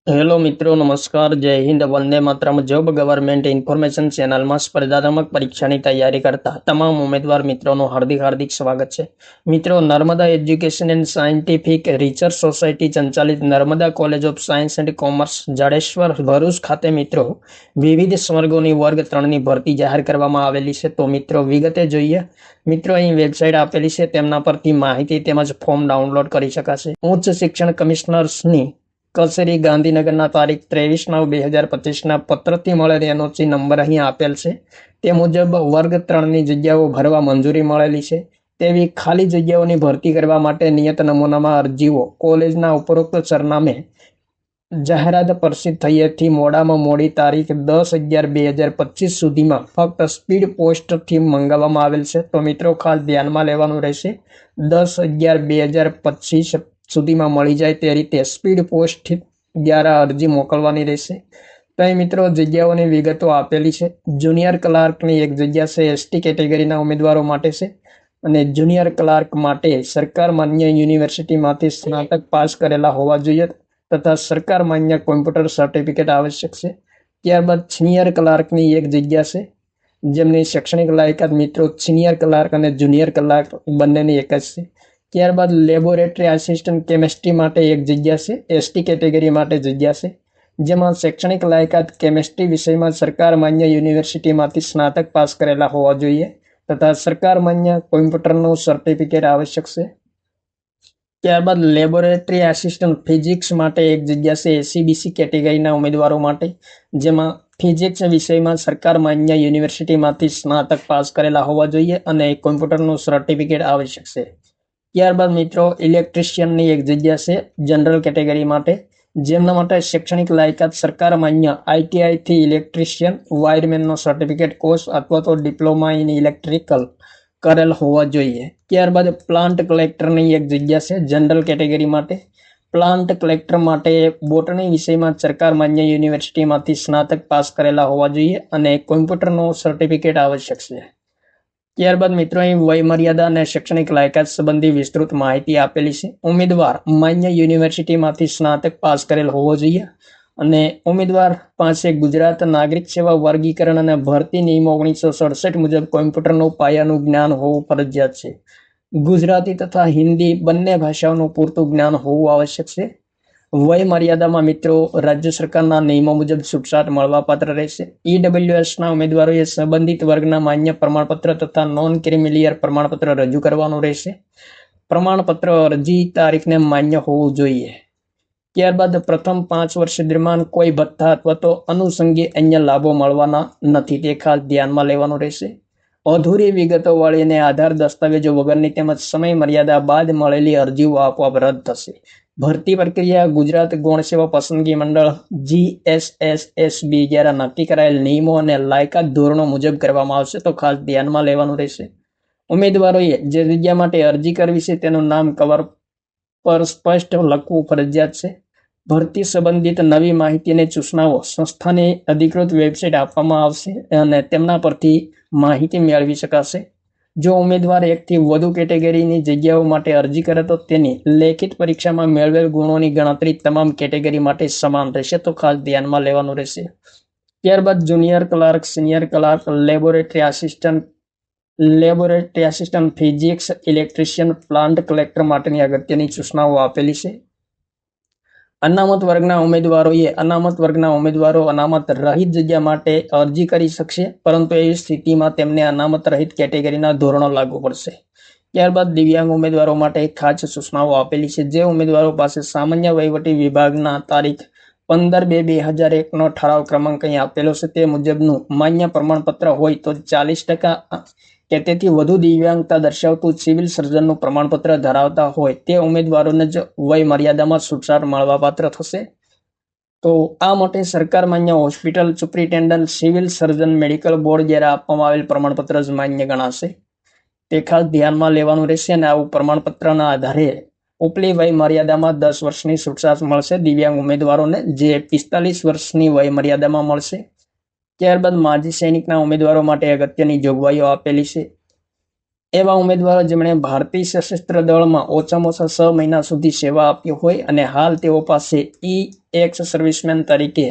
Hello મિત્રો, નમસ્કાર, જય Hind, Vande Mataram. Job government information ચેનલમાં સ્પર્ધાત્મક પરીક્ષાની તૈયારી કરતા તમામ ઉમેદવાર મિત્રોનું હાર્દિક સ્વાગત છે. મિત્રો, Narmada education and scientific research society સંચાલિત Narmada college of science and commerce Jadeshwar Bharuch ખાતે મિત્રો વિવિધ સ્વર્ગોની વર્ગ 3ની ભરતી જાહેર કરવામાં આવેલી છે. તો મિત્રો વિગતે જોઈએ. મિત્રો, અહીં વેબસાઇટ આપેલી છે, તેમના પરથી માહિતી તેમજ ફોર્મ ડાઉનલોડ કરી શકાશે. ઉચ્ચ શિક્ષણ કમિશનર્સની કચેરી ગાંધીનગરના તારીખ 23/9/2025 પત્રથી મળેલ એનઓસી નંબર અહીં આપેલ છે. તે મુજબ વર્ગ 3ની જગ્યાઓ ભરવા મંજૂરી મળેલી છે. તેવી ખાલી જગ્યાઓની ભરતી કરવા માટે નિયત નમૂનામાં અરજીઓ કોલેજના ઉપરોક્ત સરનામે જાહેરાત પ્રસિદ્ધ થયેથી મોડામાં મોડી તારીખ 10/11/2025 સુધીમાં ફક્ત સ્પીડ પોસ્ટથી મંગાવવામાં આવેલ છે. તો મિત્રો ખાસ ધ્યાનમાં લેવાનું રહેશે. 10/11/2025 સુધીમાં મળી જાય તે રીતે સ્પીડ પોસ્ટ દ્વારા અરજી મોકલવાની રહેશે. તો અહીં મિત્રો જગ્યાઓની વિગતો આપેલી છે. જુનિયર ક્લાર્કની એક જગ્યા છે, એસટી કેટેગરીના ઉમેદવારો માટે છે. અને જુનિયર ક્લાર્ક માટે સરકાર માન્ય યુનિવર્સિટીમાંથી સ્નાતક પાસ કરેલા હોવા જોઈએ તથા સરકાર માન્ય કોમ્પ્યુટર સર્ટિફિકેટ આવશ્યક છે. ત્યારબાદ સિનિયર ક્લાર્કની એક જગ્યા છે, જેમની શૈક્ષણિક લાયકાત મિત્રો સિનિયર ક્લાર્ક અને જુનિયર ક્લાર્ક બંનેની એક જ છે. ત્યારબાદ લેબોરેટરી આસિસ્ટન્ટ કેમેસ્ટ્રી માટે એક જગ્યા છે, એસટી કેટેગરી માટે જગ્યા છે, જેમાં શૈક્ષણિક લાયકાત કેમેસ્ટ્રી વિષયમાં સરકાર માન્ય યુનિવર્સિટીમાંથી સ્નાતક પાસ કરેલા હોવા જોઈએ તથા સરકાર માન્ય કોમ્પ્યુટરનું સર્ટિફિકેટ આવશ્યક છે. ત્યારબાદ લેબોરેટરી આસિસ્ટન્ટ ફિઝિક્સ માટે એક જગ્યા છે, એસીબીસી કેટેગરીના ઉમેદવારો માટે, જેમાં ફિઝિક્સ વિષયમાં સરકાર માન્ય યુનિવર્સિટીમાંથી સ્નાતક પાસ કરેલા હોવા જોઈએ અને કોમ્પ્યુટરનું સર્ટિફિકેટ આવશ્યક છે. ત્યારબાદ મિત્રો ઇલેક્ટ્રિશિયનની એક જગ્યા છે, જનરલ કેટેગરી માટે, જેમના માટે શૈક્ષણિક લાયકાત સરકાર માન્ય આઈટીઆઈથી ઇલેક્ટ્રિશિયન વાયરમેનનો સર્ટિફિકેટ કોર્સ અથવા તો ડિપ્લોમા ઇન ઇલેક્ટ્રિકલ કરેલ હોવા જોઈએ. ત્યારબાદ પ્લાન્ટ કલેક્ટરની એક જગ્યા છે, જનરલ કેટેગરી માટે. પ્લાન્ટ કલેક્ટર માટે બોટની વિષયમાં સરકાર માન્ય યુનિવર્સિટીમાંથી સ્નાતક પાસ કરેલા હોવા જોઈએ અને કોમ્પ્યુટરનું સર્ટિફિકેટ આવશ્યક છે. ત્યારબાદ મિત્રો અહીં વય મર્યાદા અને શૈક્ષણિક લાયકાત સંબંધી વિસ્તૃત માહિતી આપેલી છે. ઉમેદવાર માન્ય યુનિવર્સિટીમાંથી સ્નાતક પાસ કરેલ હોવો જોઈએ અને ઉમેદવાર પાસે ગુજરાત નાગરિક સેવા વર્ગીકરણ અને ભરતી નિયમો 1967 મુજબ કોમ્પ્યુટરનું પાયાનું જ્ઞાન હોવું ફરજિયાત છે. ગુજરાતી તથા હિન્દી બંને ભાષાઓનું પૂરતું જ્ઞાન હોવું આવશ્યક છે. વય મર્યાદામાં મિત્રો રાજ્ય સરકારના નિયમો મુજબ છૂટછાટ મળવાપાત્ર રહેશે. ઈડબ્લ્યુએસના ઉમેદવારોએ સંબંધિત વર્ગના માન્ય પ્રમાણપત્ર તથા નોન ક્રિમિલિયર પ્રમાણપત્ર રજૂ કરવાનું રહેશે. પ્રમાણપત્ર અરજી તારીખને માન્ય હોવું જોઈએ. ત્યારબાદ પ્રથમ 5 વર્ષ દરમિયાન કોઈ ભથ્થા અથવા તો અનુષંગી અન્ય લાભો મળવાના નથી, તે ખાસ ધ્યાનમાં લેવાનું રહેશે. અધૂરી વિગતો વાળી અને આધાર દસ્તાવેજો વગરની તેમજ સમય મર્યાદા બાદ મળેલી અરજીઓ આપોઆપ રદ થશે. ભરતી પ્રક્રિયા ગુજરાત ગૌણ સેવા પસંદગી મંડળ GSSSB દ્વારા નક્કી કરાયેલ નિયમો અને લાયકાત ધોરણો મુજબ કરવામાં આવશે, તો ખાસ ધ્યાનમાં લેવાનું રહેશે. ઉમેદવારોએ જે જગ્યા માટે અરજી કરવી છે તેનું નામ કવર પર સ્પષ્ટ લખવું ફરજિયાત છે. ભરતી સંબંધિત નવી માહિતી અને સૂચનાઓ સંસ્થાની અધિકૃત વેબસાઇટ આપવામાં આવશે અને તેમના પરથી માહિતી મેળવી શકાશે. જો ઉમેદવાર એકથી વધુ કેટેગરીની જગ્યાઓ માટે અરજી કરે તો તેની લેખિત પરીક્ષામાં મેળવેલ ગુણોની ગણતરી તમામ કેટેગરી માટે સમાન રહેશે, તો ખાસ ધ્યાનમાં લેવાનું રહેશે. ત્યારબાદ junior clerk, senior clerk, laboratory assistant physics, electrician, plant collector માટેની અગત્યની સૂચનાઓ આપેલી છે. અનામત વર્ગના ઉમેદવારો અનામત રહિત જગ્યા માટે અરજી કરી શકશે, પરંતુ એવી સ્થિતિમાં તેમને અનામત રહિત કેટેગરીના ધોરણો લાગુ પડશે. ત્યારબાદ દિવ્યાંગ ઉમેદવારો માટે ખાસ સૂચનાઓ આપેલી છે. જે ઉમેદવારો પાસે સામાન્ય વહીવટી વિભાગના તારીખ 15/2/2001 ઠરાવ ક્રમાંક અહીં આપેલો છે તે મુજબનું માન્ય પ્રમાણપત્ર હોય તો 40% કે તેથી વધુ દિવ્યાંગતા દર્શાવતું સિવિલ સર્જનનું પ્રમાણપત્ર ધરાવતા હોય તે ઉમેદવારોને જ વય મર્યાદામાં છૂટછાટ મળવાપાત્ર થશે. તો આ માટે સરકાર માન્ય hospital superintendent, civil surgeon, medical board દ્વારા આપવામાં આવેલ પ્રમાણપત્ર જ માન્ય ગણાશે, તે ખાસ ધ્યાનમાં લેવાનું રહેશે. અને આવું પ્રમાણપત્રના આધારે ઉપલી વય મર્યાદામાં 10 વર્ષની છૂટછાટ મળશે દિવ્યાંગ ઉમેદવારોને, જે 45 વર્ષની વય મર્યાદામાં મળશે. ત્યારબાદ માજી સૈનિકના ઉમેદવારો માટે અગત્યની જોગવાઈઓ આપેલી છે. એવા ઉમેદવારો જેમણે ભારતીય સશસ્ત્ર દળમાં ઓછામાં ઓછા 6 મહિના સુધી સેવા આપી હોય અને હાલ તેઓ પાસે એક્સ સર્વિસમેન તરીકે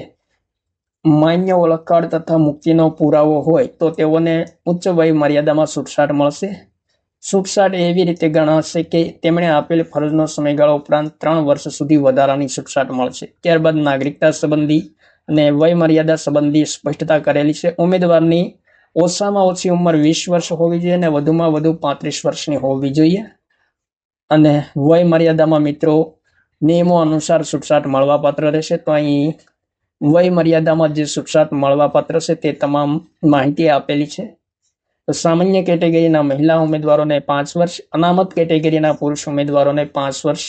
માન્ય ઓળખ કાર્ડ તથા મુક્તિનો પુરાવો હોય તો તેઓને ઉચ્ચ વય મર્યાદામાં છૂટછાટ મળશે. છૂટછાટ એવી રીતે ગણાશે કે તેમણે આપેલ ફરજનો સમયગાળો ઉપરાંત 3 વર્ષ સુધી વધારાની છૂટછાટ મળશે. ત્યારબાદ નાગરિકતા સંબંધી અને વય મર્યાદા સંબંધી સ્પષ્ટતા કરેલી છે. ઉમેદવારની ઓછામાં ઓછી ઉંમર 20 વર્ષ હોવી જોઈએ અને વધુમાં વધુ 35 વર્ષની હોવી જોઈએ. અને વય મર્યાદામાં મિત્રો નિયમો અનુસાર છૂટછાટ મળવાપાત્ર રહેશે. તો અહીં વય મર્યાદામાં જે છૂટછાટ મળવાપાત્ર છે તે તમામ માહિતી આપેલી છે. તો સામાન્ય કેટેગરીના મહિલા ઉમેદવારોને 5 વર્ષ, અનામત કેટેગરીના પુરુષ ઉમેદવારોને 5 વર્ષ.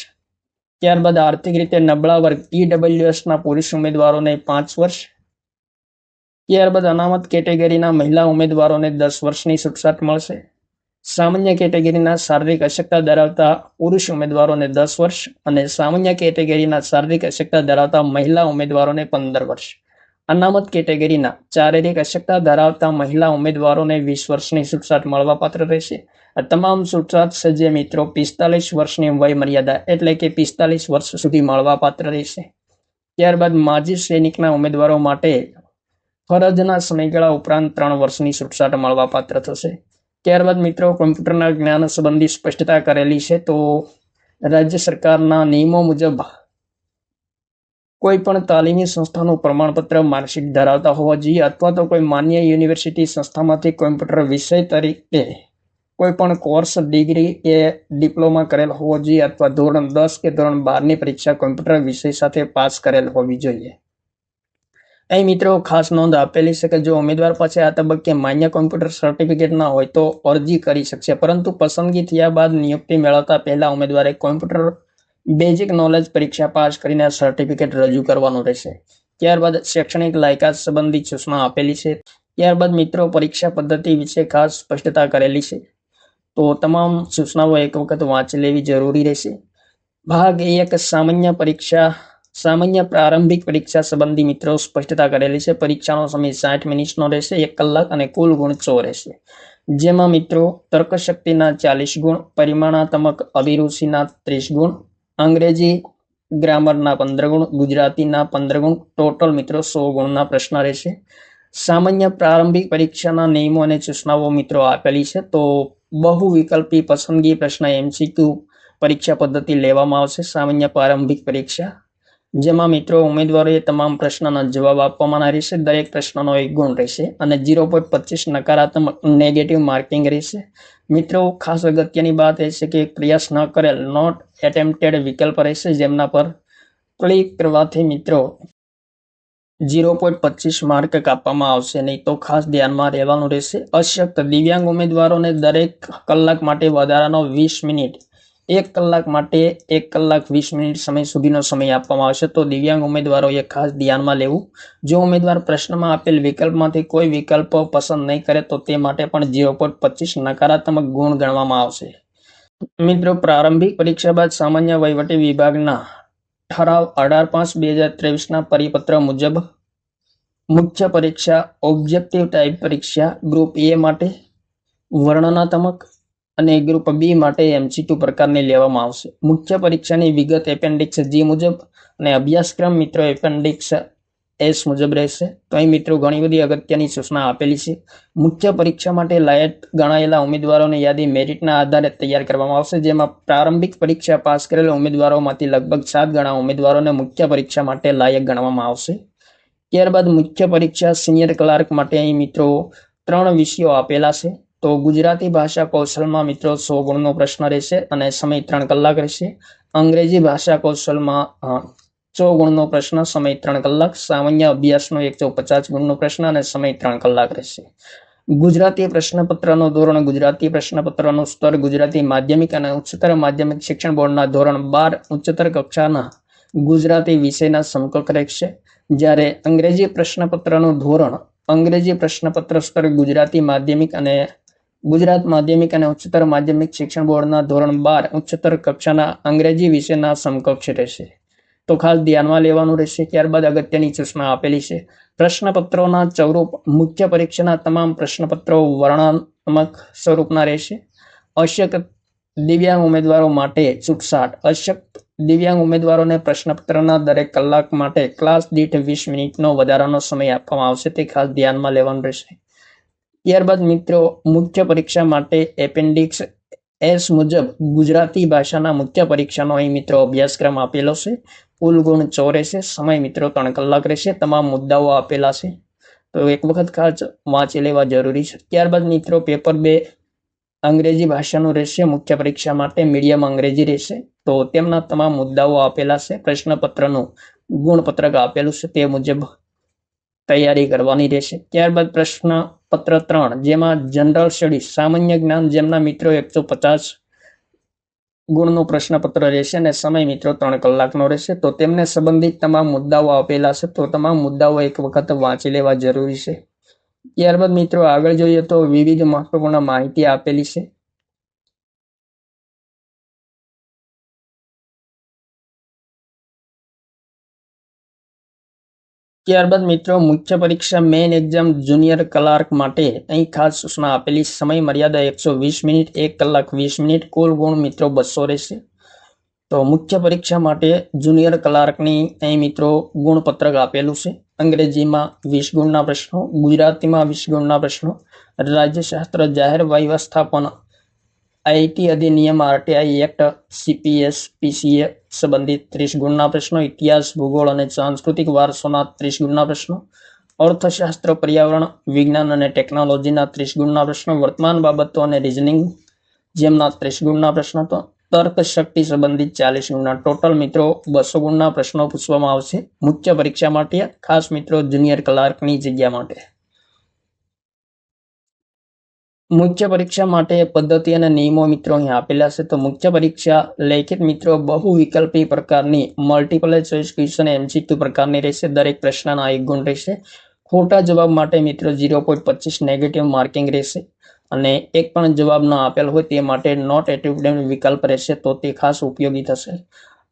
ત્યારબાદ આર્થિક રીતે નબળા વર્ગ EWSના પુરુષ ઉમેદવારોને 5 વર્ષ. ત્યારબાદ અનામત કેટેગરીના મહિલા ઉમેદવારોને 10 વર્ષની છૂટછાટ મળશે. સામાન્ય કેટેગરીના શારીરિક અશક્તતા ધરાવતા પુરુષ ઉમેદવારોને 10 વર્ષ અને સામાન્ય કેટેગરીના શારીરિક અશક્તતા ધરાવતા મહિલા ઉમેદવારોને 15 વર્ષ. અનામત કેટેગરીના શારીરિક અશક્તતા ધરાવતા મહિલા ઉમેદવારોને 20 વર્ષની છૂટછાટ મળવાપાત્ર રહેશે. આ તમામ છૂટછાટ છે જે મિત્રો 45 વર્ષની વય મર્યાદા એટલે કે 45 વર્ષ સુધી મળવાપાત્ર રહેશે. ત્યારબાદ માજી સૈનિકના ઉમેદવારો માટે ફરજના સમયગાળા ઉપરાંત 3 વર્ષની છૂટછાટ મળવાપાત્ર થશે. ત્યારબાદ મિત્રો કોમ્પ્યુટરના જ્ઞાન સંબંધી સ્પષ્ટતા કરેલી છે. તો રાજ્ય સરકારના નિયમો મુજબ કોઈ પણ તાલીમી સંસ્થાનું પ્રમાણપત્ર માર્કશીટ ધરાવતા હોવા જોઈએ અથવા તો કોઈ માન્ય યુનિવર્સિટી સંસ્થામાંથી કોમ્પ્યુટર વિષય તરીકે કોઈ પણ કોર્સ, ડિગ્રી કે ડિપ્લોમા કરેલ હોવો જોઈએ અથવા ધોરણ 10 કે ધોરણ 12ની પરીક્ષા કોમ્પ્યુટર વિષય સાથે પાસ કરેલ હોવી જોઈએ. અહીં મિત્રો ખાસ નોંધ આપેલી છે કે જો ઉમેદવાર પાસે આ તબક્કે માન્ય કોમ્પ્યુટર સર્ટિફિકેટ ના હોય તો અરજી કરી શકશે, પરંતુ પસંદગી થયા બાદ નિયુક્તિ મેળવતા પહેલા ઉમેદવારે કોમ્પ્યુટર બેઝિક નોલેજ પરીક્ષા પાસ કરીને સર્ટિફિકેટ રજૂ કરવાનું રહેશે. ત્યારબાદ શૈક્ષણિક લાયકાત સંબંધી સૂચના આપેલી છે. ત્યારબાદ મિત્રો પરીક્ષા પદ્ધતિ વિશે ખાસ સ્પષ્ટતા કરેલી છે. તો તમામ સૂચનાઓ એક વખત વાંચી લેવી જરૂરી રહેશે. ભાગ 1 સામાન્ય પ્રારંભિક પરીક્ષા સંબંધી મિત્રો સ્પષ્ટતા કરેલી છે. પરીક્ષાનો સમય 60 મિનિટનો રહેશે, 1 કલાક અને કુલ ગુણ 100 રહેશે. જેમાં મિત્રો તર્કશક્તિના 40 ગુણ, પરિમાણાત્મક અભિરુચિના 30 ગુણ, અંગ્રેજી ગ્રામરના 15 ગુણ, ગુજરાતીના 15 ગુણ, ટોટલ મિત્રો 100 ગુણના પ્રશ્ન રહેશે. સામાન્ય પ્રારંભિક પરીક્ષાના નિયમો અને સૂચનાઓ મિત્રો આપેલી છે. તો બહુ વિકલ્પી પસંદગી પ્રશ્ન MCQ પરીક્ષા પદ્ધતિ લેવામાં આવશે સામાન્ય પ્રારંભિક પરીક્ષા, જેમાં મિત્રો ઉમેદવારોએ તમામ પ્રશ્નના જવાબ આપવાના રહેશે. દરેક પ્રશ્નનો 1 ગુણ રહેશે અને 0.25 નકારાત્મક નેગેટિવ માર્કિંગ રહેશે. મિત્રો ખાસ અગત્યની વાત એ છે કે પ્રયાસ ન કરેલ નોટ એટેમ્પ્ટેડ વિકલ્પ રહેશે, જેમના પર ક્લિક કરવાથી મિત્રો 0.25 માર્ક કાપવામાં આવશે નહીં, તો ખાસ ધ્યાનમાં રહેવાનું રહેશે. અશક્ત દિવ્યાંગ ઉમેદવારોને દરેક કલાક માટે વધારાનો 20 મિનિટ, 1 કલાક માટે 1 કલાક 20 મિનિટ સમય સુધીનો સમય આપવામાં આવશે. તો દિવ્યાંગ ઉમેદવારોએ ખાસ ધ્યાનમાં લેવું. જો ઉમેદવાર પ્રશ્નમાં આપેલ વિકલ્પમાંથી કોઈ વિકલ્પ પસંદ નહીં કરે તો તે માટે પણ 0.25 નકારાત્મક ગુણ ગણવામાં આવશે. મિત્રો પ્રારંભિક પરીક્ષા બાદ સામાન્ય વહીવટી વિભાગના ઠરાવ 18/5/2023ના પરિપત્ર મુજબ મુખ્ય પરીક્ષા ઓબ્જેક્ટિવ ટાઈપ પરીક્ષા ગ્રુપ A માટે વર્ણનાત્મક અને ગ્રુપ B માટે MCQ પ્રકારની લેવામાં આવશે. મુખ્ય પરીક્ષાની વિગત એપેન્ડિક્સ G મુજબ અને અભ્યાસક્રમ મિત્રો એપેન્ડિક્સ S મુજબ રહેશે. તો અહીં મિત્રો ઘણી બધી અગત્યની સૂચના આપેલી છે. મુખ્ય પરીક્ષા માટે લાયક ગણાયેલા ઉમેદવારોની યાદી મેરિટના આધારે તૈયાર કરવામાં આવશે, જેમાં પ્રારંભિક પરીક્ષા પાસ કરેલા ઉમેદવારોમાંથી લગભગ 7 ગણા ઉમેદવારોને મુખ્ય પરીક્ષા માટે લાયક ગણવામાં આવશે. ત્યારબાદ મુખ્ય પરીક્ષા સિનિયર ક્લાર્ક માટે અહીં મિત્રો 3 વિષયો આપેલા છે. તો ગુજરાતી ભાષા કૌશલમાં મિત્રો 100 ગુણનો પ્રશ્ન રહેશે અને સમય 3 કલાક રહેશે. અંગ્રેજી ભાષા કૌશલમાં 100 ગુણનો પ્રશ્ન, સમય 3 કલાક. સામાન્ય અભ્યાસનો 150 ગુણનો પ્રશ્ન અને સમય 3 કલાક રહેશે. ગુજરાતી પ્રશ્નપત્રનો ધોરણ ગુજરાતી પ્રશ્નપત્રનું સ્તર ગુજરાતી માધ્યમિક અને ઉચ્ચતર માધ્યમિક શિક્ષણ બોર્ડના ધોરણ 12 ઉચ્ચતર કક્ષાના ગુજરાતી વિષયના સમકક્ષ રહેશે. જ્યારે અંગ્રેજી પ્રશ્નપત્રનું ધોરણ અંગ્રેજી પ્રશ્નપત્ર સ્તર ગુજરાતી માધ્યમિક અને ગુજરાત માધ્યમિક અને ઉચ્ચતર માધ્યમિક શિક્ષણ બોર્ડના ધોરણ 12 ઉચ્ચતર કક્ષાના અંગ્રેજી વિષયના સમકક્ષ રહેશે. તો ખાસ ધ્યાનમાં લેવાનું રહેશે. ત્યારબાદ અગત્યની સૂચના આપેલી છે. પ્રશ્નપત્રોના સ્વરૂપ મુખ્ય પરીક્ષાના તમામ પ્રશ્નપત્રો વર્ણનાત્મક સ્વરૂપના રહેશે અશક્ત દિવ્યાંગ ઉમેદવારો માટે છૂટછાટ. અશક્ત દિવ્યાંગ ઉમેદવારોને પ્રશ્નપત્રના દરેક કલાક માટે ક્લાસ દીઠ 20 મિનિટનો વધારાનો સમય આપવામાં આવશે, તે ખાસ ધ્યાનમાં લેવાનું રહેશે. ત્યારબાદ મિત્રો મુખ્ય પરીક્ષા માટે એપેન્ડિક્સ એસ મુજબ ગુજરાતી ભાષાના મુખ્ય પરીક્ષાનો અહીં મિત્રો અભ્યાસક્રમ આપેલો છે. કુલ ગુણ 100 રહેશે. સમય મિત્રો 3 કલાક રહેશે. તમામ મુદ્દાઓ આપેલા છે, તો એક વખત ખાસ વાંચી લેવા જરૂરી છે. ત્યારબાદ મિત્રો પેપર 2 અંગ્રેજી ભાષાનું રહેશે. મુખ્ય પરીક્ષા માટે મીડિયમ અંગ્રેજી રહેશે. તો તેમના તમામ મુદ્દાઓ આપેલા છે. પ્રશ્નપત્રનું ગુણપત્રક આપેલું છે, તે મુજબ તૈયારી કરવાની રહેશે. ત્યારબાદ પ્રશ્નપત્ર 3 જેમાં જનરલ સ્ટડીઝ સામાન્ય જ્ઞાન, જેમના મિત્રો 150 ગુણનું પ્રશ્નપત્ર રહેશે અને સમય મિત્રો 3 કલાકનો રહેશે. તો તેમને સંબંધિત તમામ મુદ્દાઓ આપેલા છે, તો તમામ મુદ્દાઓ એક વખત વાંચી લેવા જરૂરી છે. ત્યારબાદ મિત્રો આગળ જોઈએ તો વિવિધ મહત્વપૂર્ણ માહિતી આપેલી છે. ત્યારબાદ મિત્રો મુખ્ય પરીક્ષા મેઇન એક્ઝામ જુનિયર ક્લાર્ક માટે અહીં ખાસ સૂચના આપેલી. સમય મર્યાદા 120 મિનિટ, 1 કલાક 20 મિનિટ. કુલ ગુણ મિત્રો 200 રહેશે. તો મુખ્ય પરીક્ષા માટે જુનિયર ક્લાર્કની અહીં મિત્રો ગુણપત્રક આપેલું છે. અંગ્રેજીમાં 20 ગુણના પ્રશ્નો, ગુજરાતીમાં 20 ગુણના પ્રશ્નો, રાજ્યશાસ્ત્ર, જાહેર વ્યવસ્થાપન, આઈટી અધિનિયમ, આરટીઆઈ એક્ટ, સીપીએસ, પીસીએ સંબંધિત 30 ગુણના પ્રશ્નો, ઇતિહાસ, ભૂગોળ અને સાંસ્કૃતિક વારસોના 30 ગુણના પ્રશ્નો, અર્થશાસ્ત્ર, પર્યાવરણ, વિજ્ઞાન અને ટેકનોલોજીના 30 ગુણના પ્રશ્નો, વર્તમાન બાબતો અને રીઝનિંગ જેમના 30 ગુણના પ્રશ્નો, તો તર્ક શક્તિ સંબંધિત 40 ગુણના. ટોટલ મિત્રો 200 ગુણના પ્રશ્નો પૂછવામાં આવશે મુખ્ય પરીક્ષા માટે, ખાસ મિત્રો જુનિયર ક્લાર્કની જગ્યા માટે. મુખ્ય પરીક્ષા માટે પદ્ધતિ અને નિયમો મિત્રો અહીં આપેલા છે. તો મુખ્ય પરીક્ષા લેખિત મિત્રો બહુ વિકલ્પી પ્રકારની મલ્ટિપલ ચોઇસ ક્વેશ્ચન એમસીક્યુ પ્રકારની રહેશે. દરેક પ્રશ્નના 1 ગુણ રહેશે. ખોટા જવાબ માટે મિત્રો 0.25 નેગેટિવ માર્કિંગ રહેશે અને એક પણ જવાબ ન આપેલ હોય તે માટે નોટ એટેમ્પ્ટેડ વિકલ્પ રહેશે, તો તે ખાસ ઉપયોગી થશે.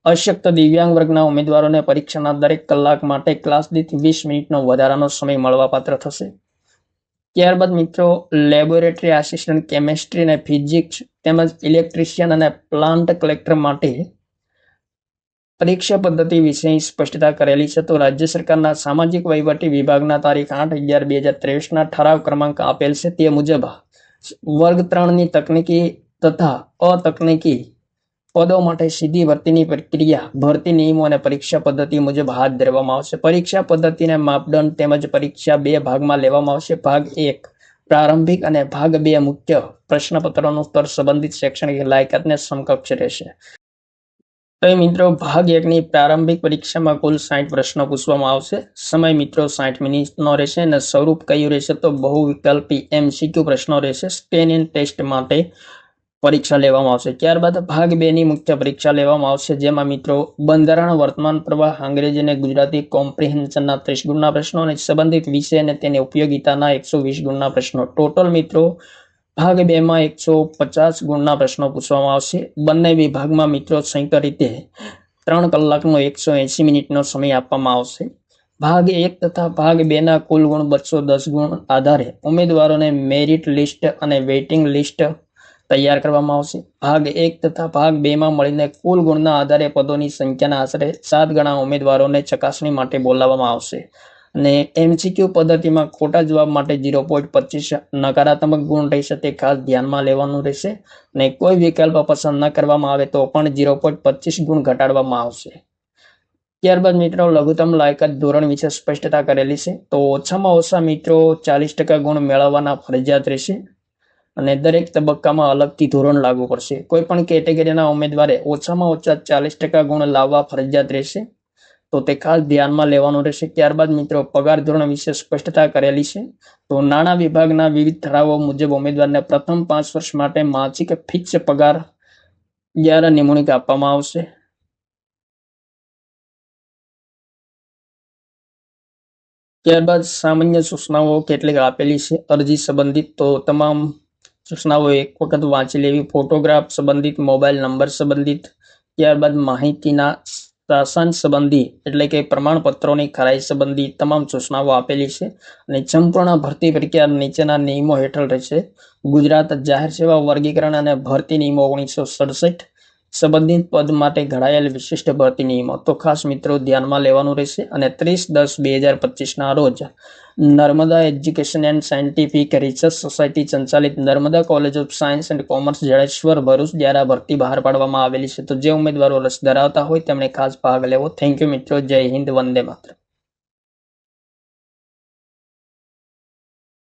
અશક્ત દિવ્યાંગ વર્ગના ઉમેદવારોને પરીક્ષાના દરેક કલાક માટે ક્લાસ દીઠ 20 મિનિટનો વધારાનો સમય મળવાપાત્ર થશે. ત્યારબાદ મિત્રો લેબોરેટરી આસિસ્ટન્ટ, કેમેસ્ટ્રી અને ફિઝિક્સ તેમજ ઇલેક્ટ્રિશિયન અને પ્લાન્ટ કલેક્ટર માટે પરીક્ષા પદ્ધતિ વિશે સ્પષ્ટતા કરેલી છે. તો રાજ્ય સરકારના સામાજિક વહીવટી વિભાગના તારીખ 8/11/2023 ઠરાવ ક્રમાંક આપેલ છે. તે મુજબ વર્ગ 3ની તકનીકી તથા અતકનીકી પદો માટે સીધી ભરતીની પ્રક્રિયા ભરતી નિયમો અને પરીક્ષા પદ્ધતિ મુજબ હાથ ધરવામાં આવશે. પરીક્ષા પદ્ધતિને માપદંડ તેમજ પરીક્ષા 2 ભાગમાં લેવામાં આવશે. ભાગ 1 પ્રારંભિક અને ભાગ 2 મુખ્ય પ્રશ્નપત્રનું સ્તર સંબંધિત શૈક્ષણિક લાયકાતને સમકક્ષ રહેશે. તો મિત્રો ભાગ 1ની પ્રારંભિક પરીક્ષામાં કુલ 60 પ્રશ્નો પૂછવામાં આવશે. સમય મિત્રો 60 મિનિટનો રહેશે અને સ્વરૂપ કયું રહેશે તો બહુ વિકલ્પી એમસીક્યુ પ્રશ્નો રહેશે. સ્ટેન એન્ડ ટેસ્ટ માટે પરીક્ષા લેવામાં આવશે. ત્યારબાદ ભાગ 2ની મુખ્ય પરીક્ષા લેવામાં આવશે, જેમાં મિત્રો બંધારણ, વર્તમાન પ્રવાહ, અંગ્રેજી અને ગુજરાતી કોમ્પ્રિહેન્શનના 30 ગુણના પ્રશ્નો અને સંબંધિત વિષય અને તેની ઉપયોગિતાના 120 ગુણના પ્રશ્નો. ટોટલ મિત્રો ભાગ 2માં 150 ગુણના પ્રશ્નો પૂછવામાં આવશે. બંને વિભાગમાં મિત્રો સંયુક્ત રીતે 3 કલાકનો 180 મિનિટનો સમય આપવામાં આવશે. ભાગ 1 તથા ભાગ 2ના કુલ ગુણ 210 ગુણ આધારે ઉમેદવારોને મેરિટ લિસ્ટ અને વેઇટિંગ લિસ્ટ તૈયાર કરવામાં આવશે. ભાગ 1 તથા ભાગ 2માં મળીને કુલ ગુણના આધારે પદોની સંખ્યાના આશરે 7 ગણા ઉમેદવારોને ચકાસણી માટે બોલાવવામાં આવશે અને એમસીક્યુ પદ્ધતિમાં ખોટા જવાબ માટે 0.25 નકારાત્મક ગુણ રહેશે, તે ખાસ ધ્યાનમાં લેવાનું રહેશે અને કોઈ વિકલ્પ પસંદ ન કરવામાં આવે તો પણ 0.25 ગુણ ઘટાડવામાં આવશે. ત્યારબાદ મિત્રો લઘુત્તમ લાયકાત ધોરણ વિશે સ્પષ્ટતા કરેલી છે. તો ઓછામાં ઓછા મિત્રો 40% ગુણ મેળવવાના ફરજિયાત રહેશે અને દરેક તબક્કામાં અલગથી ધોરણ લાગુ પડશે. કોઈ પણ કેટેગરીના ઉમેદવારે ઓછામાં ઓછા 40% ગુણ લાવવા ફરજિયાત રહેશે, તો તે ખાસ ધ્યાનમાં લેવાનું રહેશે. ત્યારબાદ મિત્રો પગાર ધોરણ વિશે સ્પષ્ટતા કરેલી છે. તો નાણાં વિભાગના વિવિધ ઠરાવો મુજબ ઉમેદવારને પ્રથમ 5 વર્ષ માટે માસિક ફિક્સ પગાર દ્વારા નિમણૂક આપવામાં આવશે. ત્યારબાદ સામાન્ય સૂચનાઓ કેટલીક આપેલી છે અરજી સંબંધિત, તો તમામ સૂચનાઓ એક વખત વાંચી લેવી. ફોટોગ્રાફ સંબંધિત, મોબાઈલ નંબર સંબંધિત, ત્યારબાદ માહિતીના શાસન સંબંધી એટલે કે પ્રમાણપત્રોની ખરાઈ સંબંધી તમામ સૂચનાઓ આપેલી છે અને સંપૂર્ણ ભરતી પ્રક્રિયા નીચેના નિયમો હેઠળ રહેશે. ગુજરાત જાહેર સેવા વર્ગીકરણ અને ભરતી નિયમો 1967 સંબંધિત પદ માટે ઘડાયેલ વિશિષ્ટ ભરતી નિયમો તો ખાસ મિત્રો ધ્યાનમાં લેવાનું રહેશે. અને 30/10/2025 રોજ Narmada education and scientific research society સંચાલિત Narmada college of science and commerce Jadeshwar Bharuch દ્વારા ભરતી બહાર પાડવામાં આવેલી છે. તો જે ઉમેદવારો રસ ધરાવતા હોય તેમણે ખાસ ભાગ લેવો. થેન્ક યુ મિત્રો. જય હિન્દ. વંદે માતરમ.